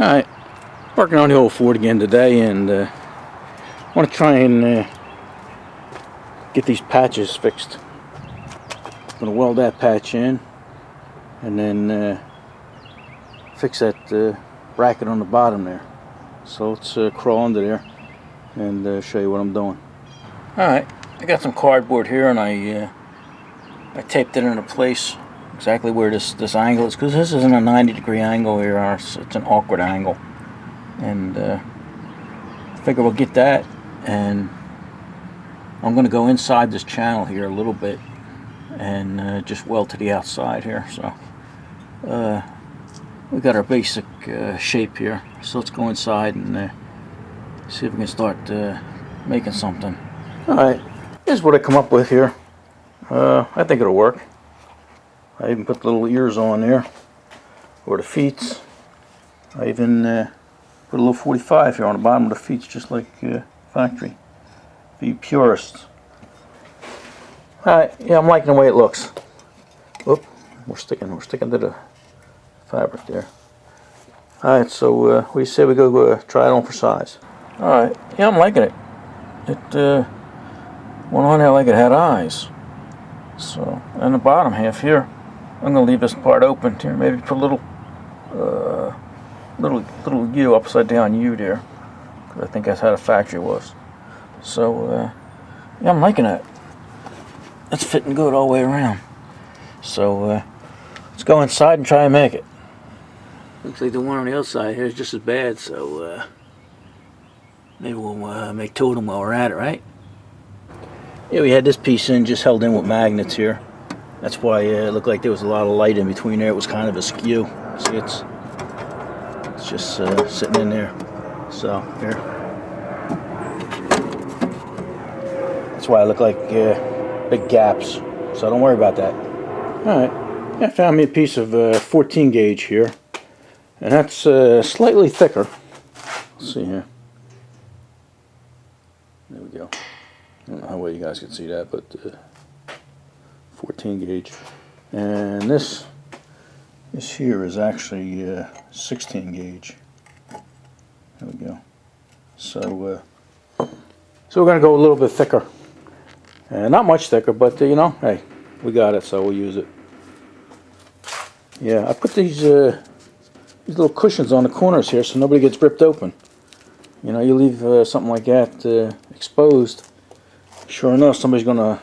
Alright, working on the old Ford again today, and want to try and get these patches fixed. I'm going to weld that patch in and then fix that bracket on the bottom there. So let's crawl under there and show you what I'm doing. Alright, I got some cardboard here, and I taped it into place exactly where this angle is, because this isn't a 90-degree angle here, it's an awkward angle, and I figure we'll get that, and I'm going to go inside this channel here a little bit and just weld to the outside here. So we got our basic shape here, so let's go inside and see if we can start making something. Alright, here's what I come up with here. I think it'll work. I even put little ears on there for the feet. I even put a little 45 here on the bottom of the feet, just like factory. For you purists. Alright, yeah, I'm liking the way it looks. Oop, we're sticking to the fabric there. Alright, so we say we go try it on for size. Alright, yeah, I'm liking it. It went on there like it had eyes. So, and the bottom half here, I'm going to leave this part open here. Maybe put a little U, upside down U there, because I think that's how the factory was. So yeah, I'm liking that. It's fitting good all the way around. So let's go inside and try and make it. Looks like the one on the other side here is just as bad. So maybe we'll make two of them while we're at it, right? Yeah, we had this piece in, just held in with magnets here. That's why it looked like there was a lot of light in between there. It was kind of askew. See, it's just sitting in there. So, here. That's why I look like big gaps. So don't worry about that. Alright, I found me a piece of 14 gauge here. And that's slightly thicker. Let's see here. There we go. I don't know how well you guys can see that, but 14 gauge, and this here is actually 16 gauge. There we go. So we're gonna go a little bit thicker, not much thicker, but you know, hey, we got it, so we'll use it. Yeah, I put these little cushions on the corners here so nobody gets ripped open. You know, you leave something like that exposed, sure enough, somebody's gonna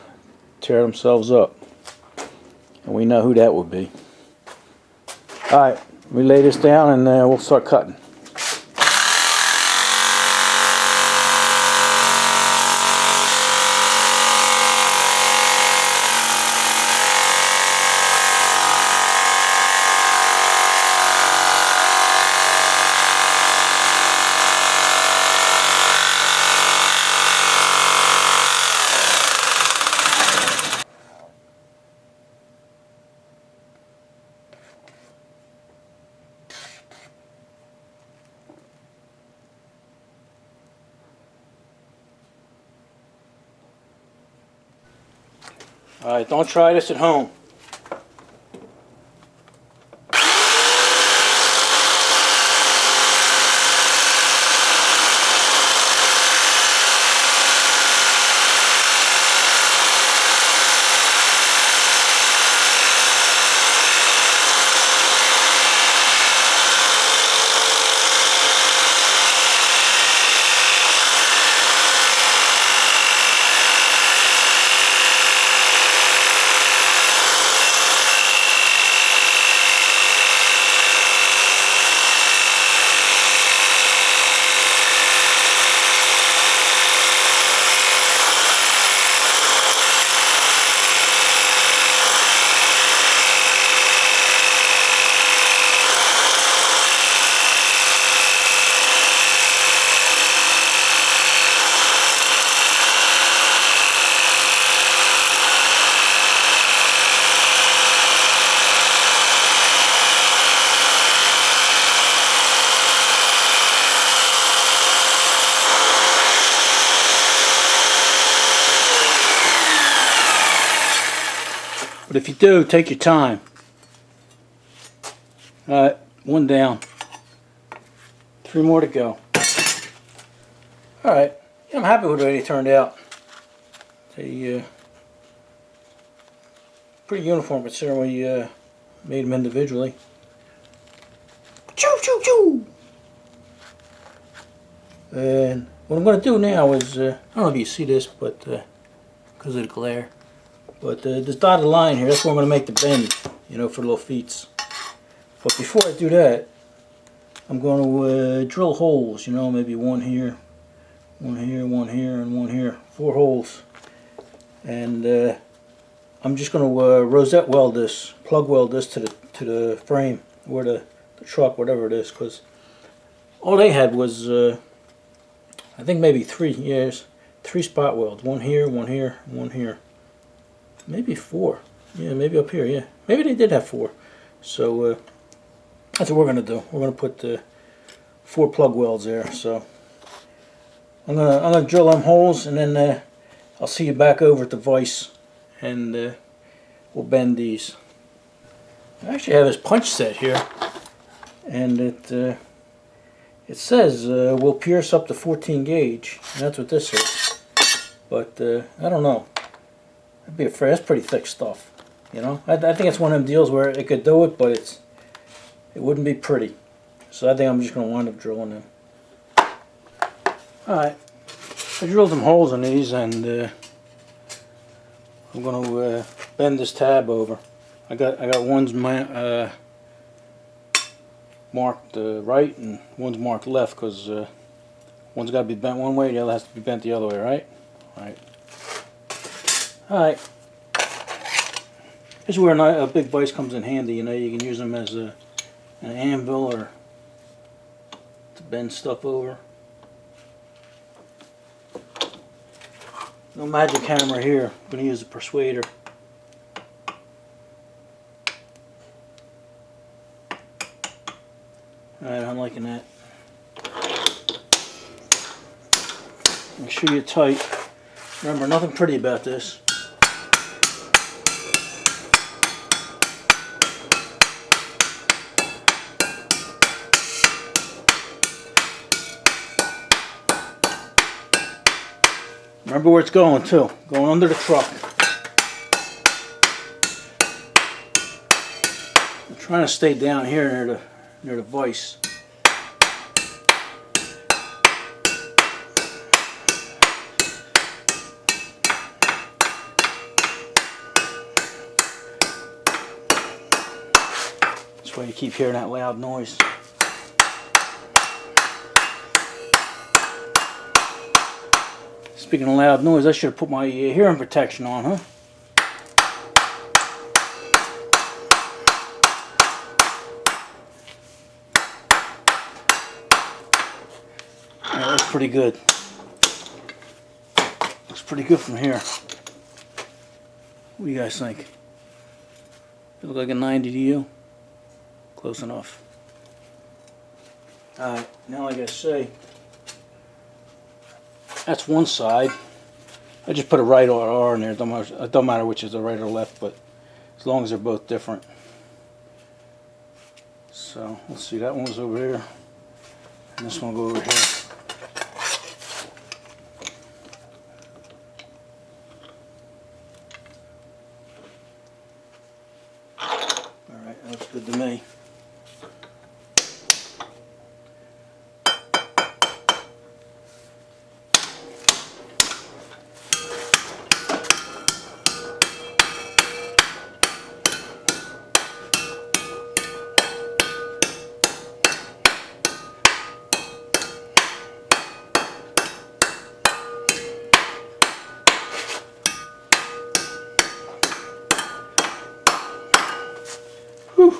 tear themselves up. And we know who that would be. Alright, we lay this down and we'll start cutting. Alright, don't try this at home. But if you do, take your time. Alright, one down. 3 more to go. Alright, yeah, I'm happy with the way they turned out. They pretty uniform considering we made them individually. Choo choo choo! And what I'm going to do now is, I don't know if you see this, but because of the glare, but this dotted line here, that's where I'm going to make the bend, you know, for the little feet. But before I do that, I'm going to drill holes, you know, maybe one here, one here, one here, and one here. 4 holes. And I'm just going to rosette weld this, plug weld this to the frame, or the truck, whatever it is, because all they had was, I think maybe 3 spot welds. One here, one here, one here. Maybe 4. Yeah, maybe up here, yeah. Maybe they did have 4. So, that's what we're going to do. We're going to put 4 plug welds there. So I'm gonna drill them holes, and then I'll see you back over at the vise, and we'll bend these. I actually have this punch set here, and it says we'll pierce up to 14 gauge, and that's what this is. But I don't know. I'd be afraid. That's pretty thick stuff. You know, I think it's one of them deals where it could do it, but it wouldn't be pretty. So I think I'm just going to wind up drilling them. Alright, I drilled some holes in these, and I'm going to bend this tab over. I got ones marked right and one's marked left, because one's got to be bent one way, the other has to be bent the other way, right? Alright. This is where a big vise comes in handy. You know, you can use them as an anvil or to bend stuff over. No magic hammer here. I'm going to use a persuader. Alright, I'm liking that. Make sure you're tight. Remember, nothing pretty about this. Remember where it's going too. Going under the truck. I'm trying to stay down here near the vise. That's why you keep hearing that loud noise. Speaking of loud noise, I should have put my hearing protection on, huh? Yeah, that's pretty good. Looks pretty good from here. What do you guys think? It look like a 90 to you? Close enough. Alright, now like I say, that's one side. I just put a right or R in there. It don't matter which is the right or left, but as long as they're both different. So let's see, that one was over here, and this one will go over here. Alright, that looks good to me. Whew.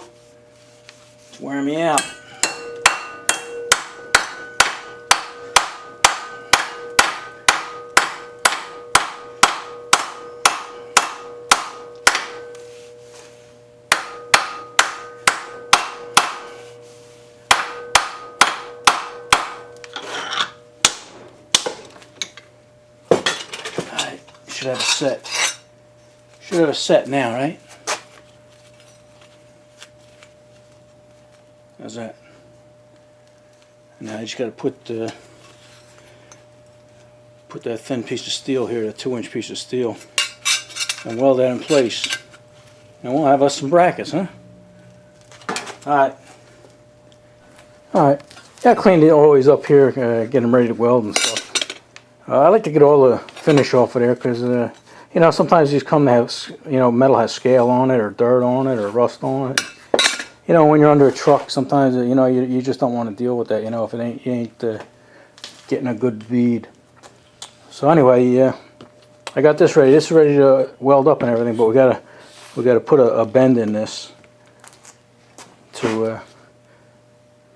It's wearing me out. Alright, should have a set. Should have a set now, right? How's that? Now I just got to put that thin piece of steel here, that 2-inch piece of steel, and weld that in place. And we'll have us some brackets, huh? Alright. Alright. Got to clean it always up here, get them ready to weld and stuff. I like to get all the finish off of there because, you know, sometimes these come to have, you know, metal has scale on it or dirt on it or rust on it. You know, when you're under a truck, sometimes, you know, you just don't want to deal with that, you know, if it ain't getting a good bead. So anyway, I got this ready. This is ready to weld up and everything, but we gotta put a bend in this to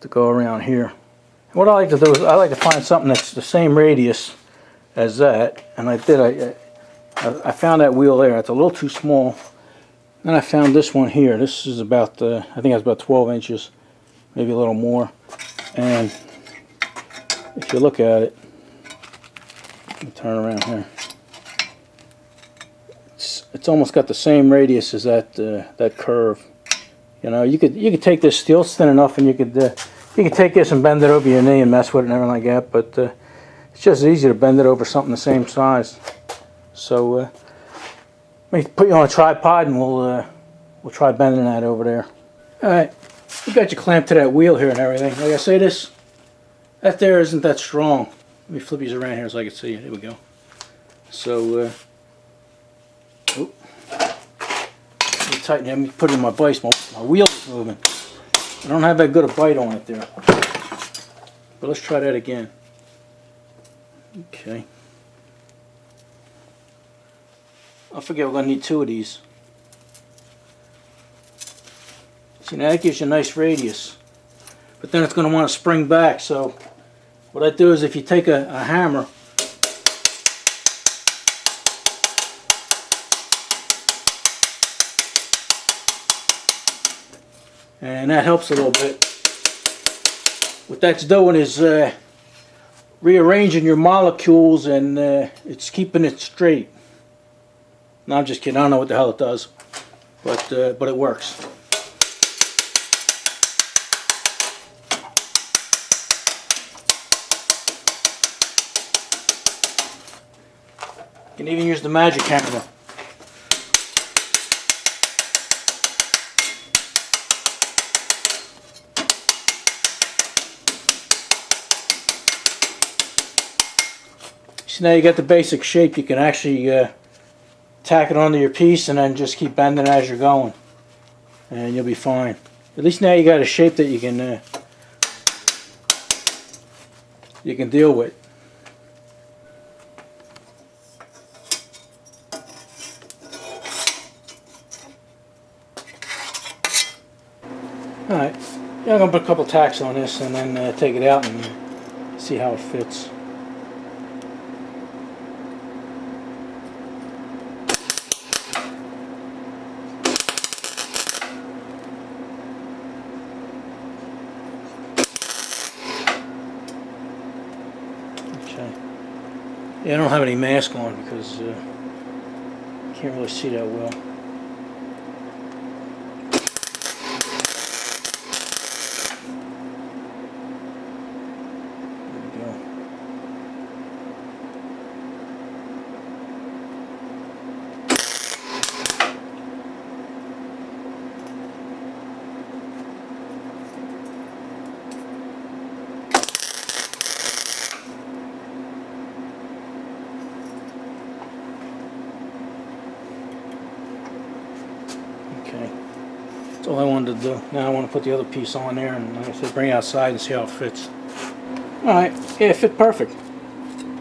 go around here. And what I like to do is I like to find something that's the same radius as that, and I found that wheel there. It's a little too small. Then I found this one here. This is about, I think it's about 12 inches, maybe a little more. And if you look at it, let me turn around here. It's almost got the same radius as that curve. You know, you could take this steel, it's thin enough, and you could take this and bend it over your knee and mess with it and everything like that. But it's just easy to bend it over something the same size. So. Let me put you on a tripod and we'll try bending that over there. Alright, you got your clamp to that wheel here and everything. Like I say, that there isn't that strong. Let me flip these around here so I can see it. There we go. So, let me tighten it. Let me put it in my vise. My wheel is moving. I don't have that good a bite on it there. But let's try that again. Okay. I forget, we're going to need 2 of these. See, now that gives you a nice radius. But then it's going to want to spring back, so what I do is if you take a hammer and that helps a little bit. What that's doing is rearranging your molecules, and it's keeping it straight. No, I'm just kidding. I don't know what the hell it does, but it works. You can even use the magic hammer. So now you got the basic shape. You can actually tack it onto your piece and then just keep bending as you're going, and you'll be fine. At least now you got a shape that you can deal with. Alright, yeah, I'm going to put a couple tacks on this and then take it out and see how it fits. Yeah, I don't have any mask on because I can't really see that well. There we go. Okay, that's all I wanted to do. Now I want to put the other piece on there and, like I said, bring it outside and see how it fits. Alright, yeah, it fit perfect.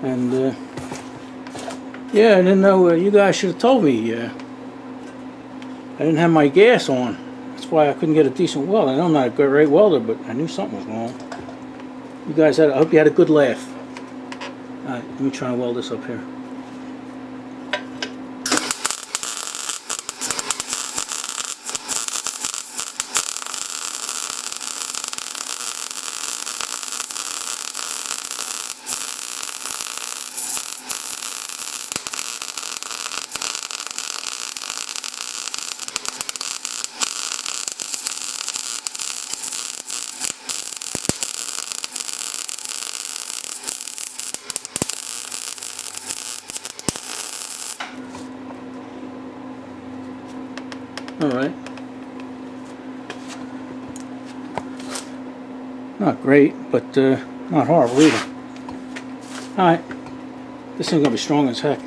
And, yeah, I didn't know, you guys should have told me. I didn't have my gas on. That's why I couldn't get a decent weld. I know I'm not a great welder, but I knew something was wrong. You guys I hope you had a good laugh. Alright, let me try and weld this up here. Alright. Not great, but not horrible either. Alright. This thing's going to be strong as heck.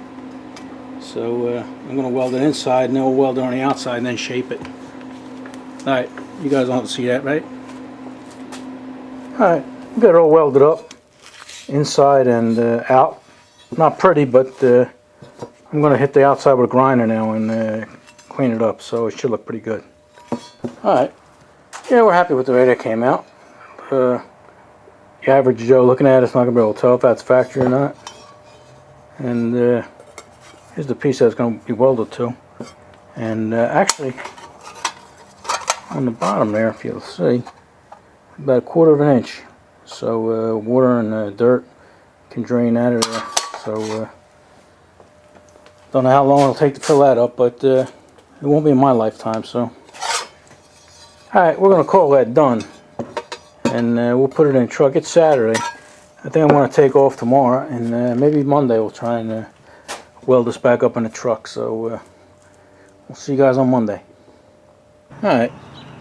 So I'm going to weld it inside, and then we'll weld it on the outside and then shape it. Alright, you guys don't have to see that, right? Alright, we got it all welded up, inside and out. Not pretty, but I'm going to hit the outside with a grinder now and clean it up, so it should look pretty good. Alright, yeah, we're happy with the way that came out. The average Joe looking at it's not going to be able to tell if that's factory or not. And here's the piece that's going to be welded to. And actually, on the bottom there, if you'll see, about 1/4 of an inch. So water and dirt can drain out of there. So don't know how long it'll take to fill that up, but it won't be in my lifetime. So, all right, we're going to call that done, and we'll put it in the truck. It's Saturday. I think I'm going to take off tomorrow, and maybe Monday we'll try and weld this back up in the truck. So we'll see you guys on Monday. All right,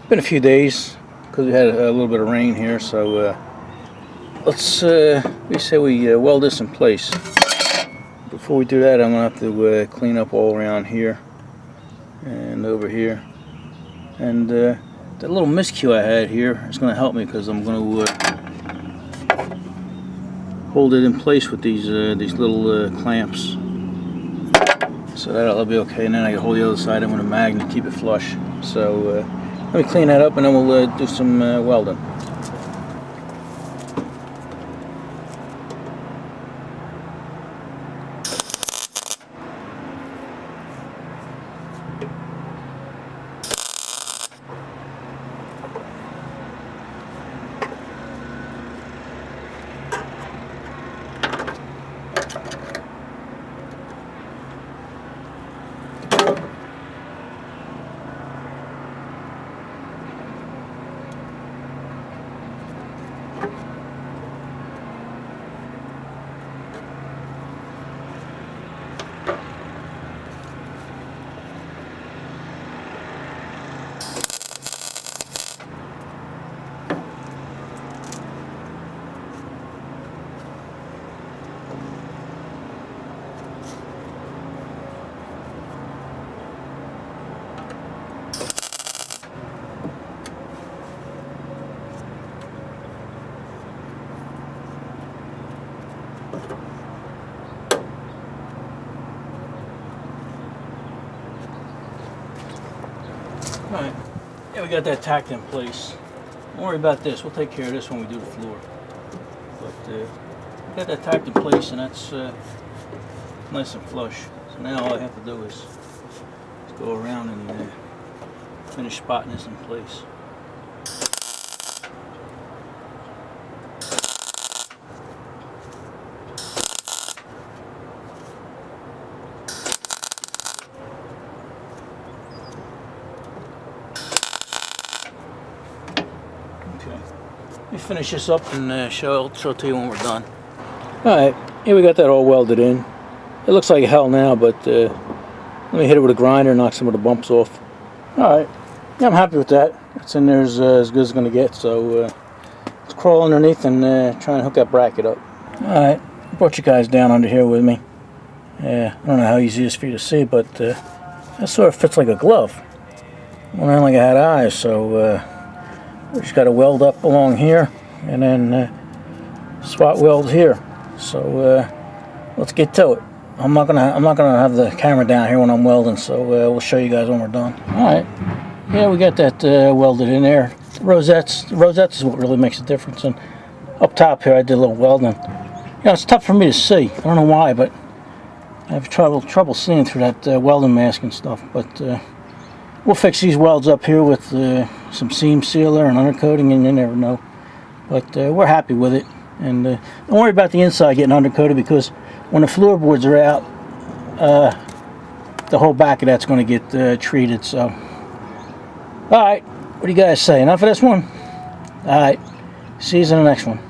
been a few days because we had a little bit of rain here, so let's we say we weld this in place. Before we do that, I'm going to have to clean up all around here and over here. And that little miscue I had here is going to help me because I'm going to hold it in place with these little clamps. So that'll be okay. And then I can hold the other side in with a magnet, keep it flush. So let me clean that up and then we'll do some welding. Alright, yeah, we got that tacked in place. Don't worry about this, we'll take care of this when we do the floor. But we got that tacked in place, and that's nice and flush. So now all I have to do is go around and finish spotting this in place. Let me finish this up and show it to you when we're done. Alright, here we got that all welded in. It looks like hell now, but let me hit it with a grinder and knock some of the bumps off. Alright, yeah, I'm happy with that. It's in there as good as it's going to get, so let's crawl underneath and try and hook that bracket up. Alright, I brought you guys down under here with me. I don't know how easy it is for you to see, but that sort of fits like a glove. Went around like I had eyes, so we just got to weld up along here and then spot weld here. So let's get to it. I'm not gonna have the camera down here when I'm welding, so we'll show you guys when we're done. All right, yeah, we got that welded in there. The rosettes is what really makes a difference. And up top here, I did a little welding. You know, it's tough for me to see. I don't know why, but I have trouble seeing through that welding mask and stuff. But we'll fix these welds up here with some seam sealer and undercoating, and you never know. But we're happy with it. And don't worry about the inside getting undercoated, because when the floorboards are out, the whole back of that's going to get treated. So, alright, what do you guys say? Enough of this one? Alright, see you in the next one.